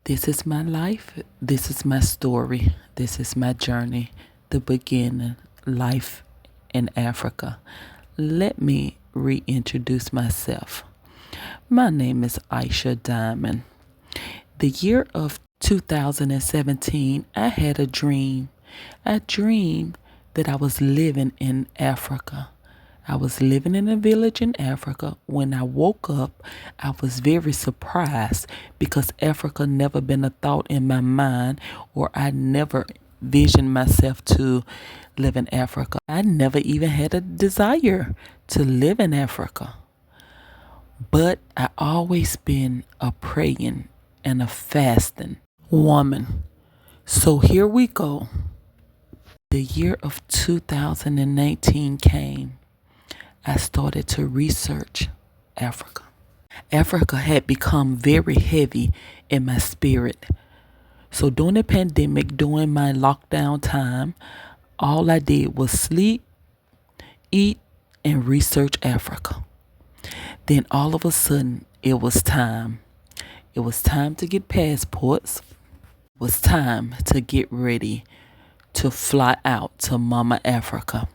This is my life. This is my story. This is my journey. The beginning, life in Africa. Let me reintroduce myself. My name is Aa-Isha Diamond. The year of 2017, I had a dream. I dreamed that I was living in Africa. I was living in a village in Africa. When I woke up, I was very surprised because Africa never been a thought in my mind, or I never visioned myself to live in Africa. I never even had a desire to live in Africa. But I always been a praying and a fasting woman. So here we go. The year of 2019 came. I started to research Africa. Africa had become very heavy in my spirit. So during the pandemic, during my lockdown time, all I did was sleep, eat, and research Africa. Then all of a sudden, it was time. It was time to get passports. It was time to get ready to fly out to Mama Africa.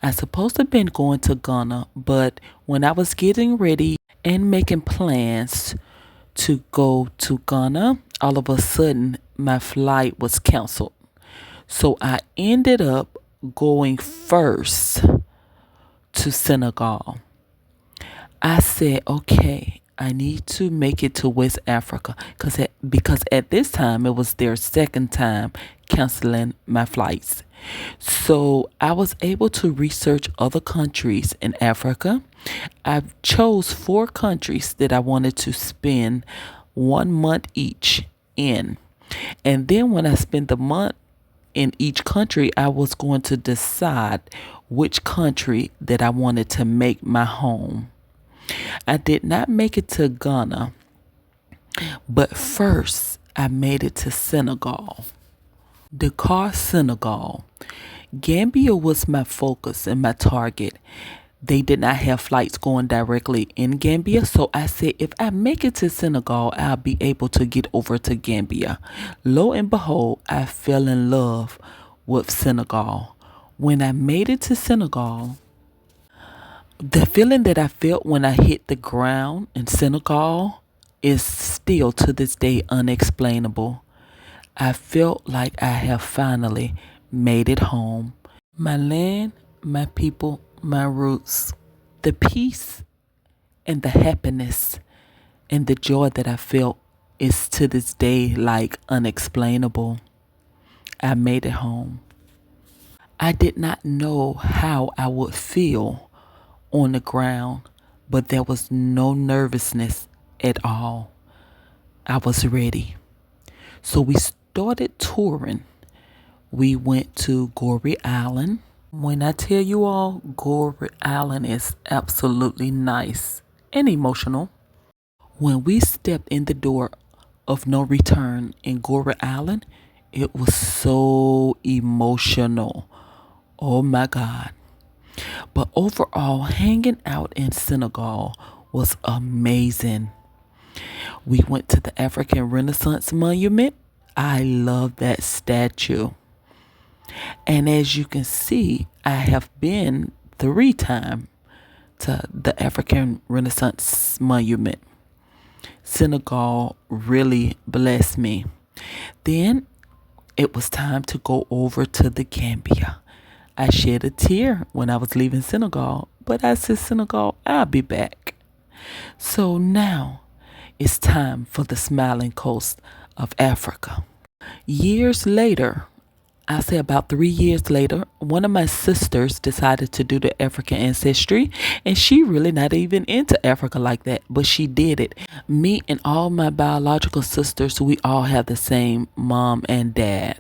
I supposed to have been going to Ghana, but when I was getting ready and making plans to go to Ghana, all of a sudden my flight was canceled. So I ended up going first to Senegal. I said, okay, I need to make it to West Africa because at this time it was their second time canceling my flights. So I was able to research other countries in Africa. I chose 4 countries that I wanted to spend 1 month each in. And then when I spent the month in each country, I was going to decide which country that I wanted to make my home. I did not make it to Ghana, but first I made it to Senegal. Dakar, Senegal. Gambia was my focus and my target. They did not have flights going directly in Gambia, so I said if I make it to Senegal, I'll be able to get over to Gambia. Lo and behold, I fell in love with Senegal. When I made it to Senegal, the feeling that I felt when I hit the ground in Senegal is still to this day unexplainable. I felt like I have finally made it home. My land, my people, my roots. The peace and the happiness and the joy that I felt is to this day like unexplainable. I made it home. I did not know how I would feel on the ground, but there was no nervousness at all. I was ready. So we started touring. We went to Gorée Island. When I tell you all, Gorée Island is absolutely nice and emotional. When we stepped in the door of no return in Gorée Island, it was so emotional. Oh my God. But overall, hanging out in Senegal was amazing. We went to the African Renaissance Monument. I love that statue. And as you can see, I have been 3 times to the African Renaissance Monument. Senegal really blessed me. Then it was time to go over to the Gambia. I shed a tear when I was leaving Senegal, but I said, Senegal, I'll be back. So now it's time for the smiling coast of Africa. Years later, I say about 3 years later, one of my sisters decided to do the African ancestry, and she really not even into Africa like that, but she did it. Me and all my biological sisters, we all have the same mom and dad.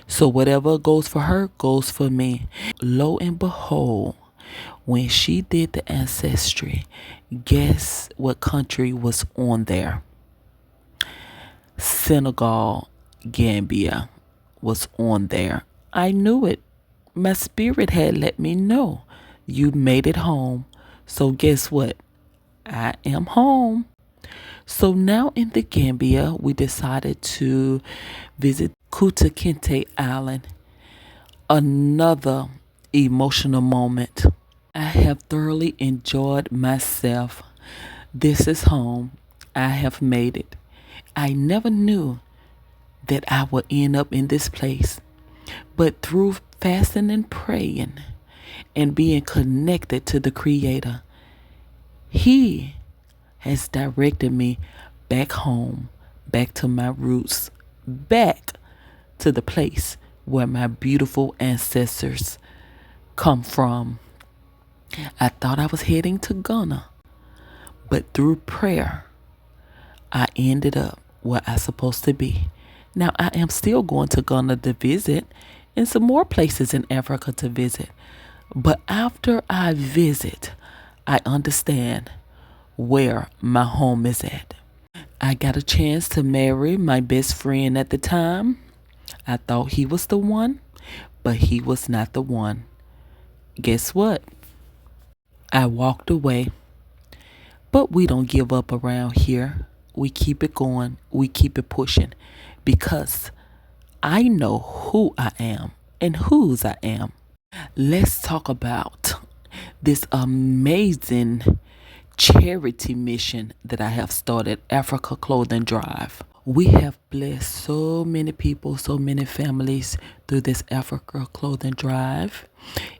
So whatever goes for her, goes for me. Lo and behold, when she did the ancestry, guess what country was on there? Senegal, Gambia was on there. I knew it. My spirit had let me know. You made it home. So guess what? I am home. So now in the Gambia, we decided to visit Kuta Kinte Island, another emotional moment. I have thoroughly enjoyed myself. This is home. I have made it. I never knew that I would end up in this place, but through fasting and praying and being connected to the Creator, He has directed me back home, back to my roots, back to the place where my beautiful ancestors come from. I thought I was heading to Ghana, but through prayer, I ended up where I'm supposed to be. Now, I am still going to Ghana to visit and some more places in Africa to visit. But after I visit, I understand where my home is at. I got a chance to marry my best friend at the time. I thought he was the one, but he was not the one. Guess what? I walked away. But we don't give up around here. We keep it going. We keep it pushing because I know who I am and whose I am. Let's talk about this amazing charity mission that I have started, Africa Clothing Drive. We have blessed so many people, so many families through this Africa Clothing Drive.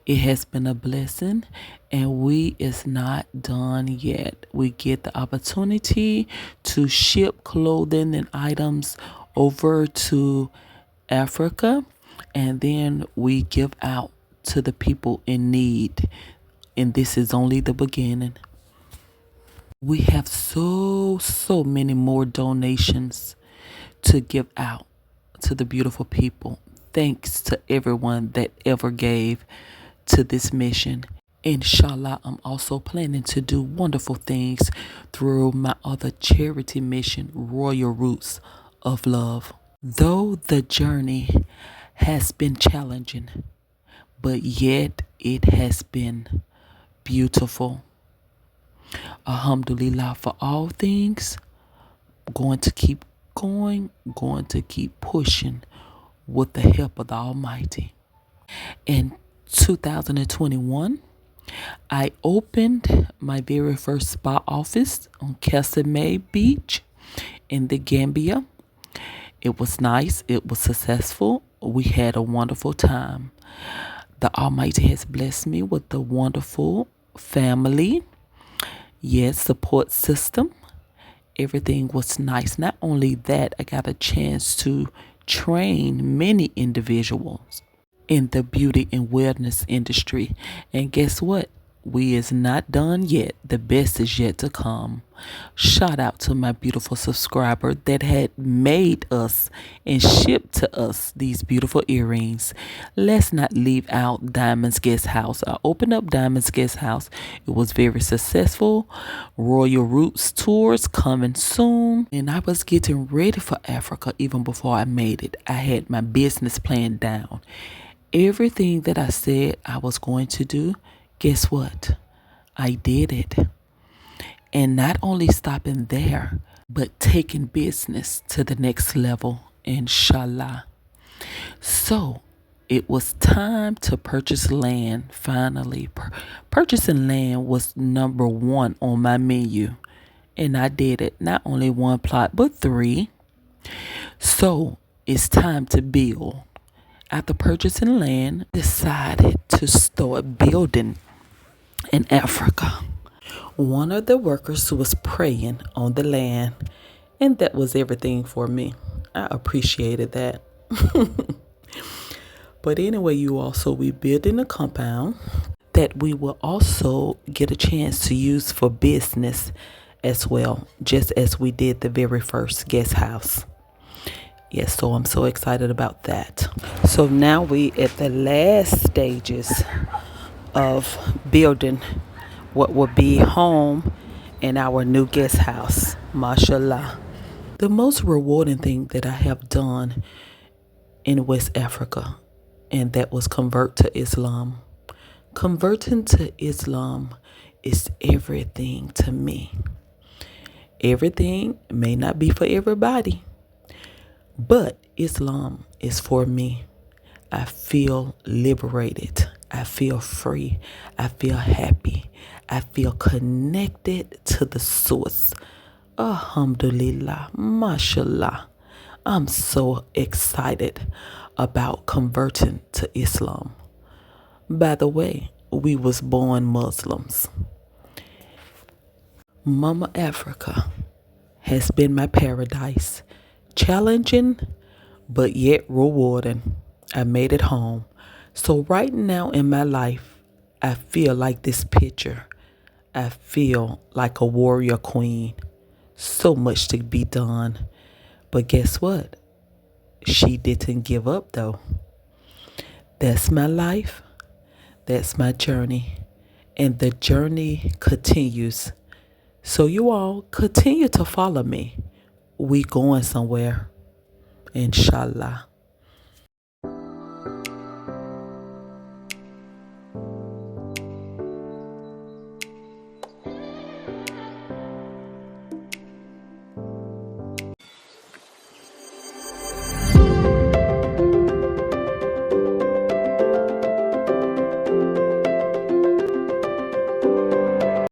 It has been a blessing, and we is not done yet. We get the opportunity to ship clothing and items over to Africa, and then we give out to the people in need. And this is only the beginning. We have so many more donations to give out to the beautiful people. Thanks to everyone that ever gave to this mission. Inshallah, I'm also planning to do wonderful things through my other charity mission, Royal Roots of Love. Though the journey has been challenging, but yet it has been beautiful. Alhamdulillah for all things. Going to keep going to keep pushing with the help of the Almighty. In 2021, I opened my very first spa office on Casamay Beach in the Gambia. It was nice. It was successful. We had a wonderful time. The Almighty has blessed me with a wonderful family. Yes, support system. Everything was nice. Not only that, I got a chance to train many individuals in the beauty and wellness industry. And guess what? We is not done yet. The best is yet to come. Shout out to my beautiful subscriber that had made us and shipped to us these beautiful earrings. Let's not leave out Diamond's Guest House. I opened up Diamond's Guest House. It was very successful. Royal Roots tours coming soon. And I was getting ready for Africa even before I made it. I had my business plan down. Everything that I said I was going to do, guess what? I did it. And not only stopping there, but taking business to the next level, inshallah. So it was time to purchase land finally. Purchasing land was number one on my menu. And I did it. Not only one plot, but 3. So it's time to build. After purchasing land, decided to start building in Africa. One of the workers was praying on the land, and that was everything for me. I appreciated that. But anyway, you also, we building a compound that we will also get a chance to use for business as well, just as we did the very first guest house. Yes, so I'm so excited about that. So now we at the last stages of building what will be home in our new guest house. Mashallah. The most rewarding thing that I have done in West Africa, and that was convert to Islam. Converting to Islam is everything to me. Everything may not be for everybody, but Islam is for me. I feel liberated. I feel free. I feel happy. I feel connected to the source. Alhamdulillah, mashallah. I'm so excited about converting to Islam. By the way, we was born Muslims. Mama Africa has been my paradise. Challenging, but yet rewarding. I made it home. So right now in my life, I feel like this picture. I feel like a warrior queen. So much to be done. But guess what? She didn't give up though. That's my life. That's my journey. And the journey continues. So you all continue to follow me. We going somewhere. Inshallah.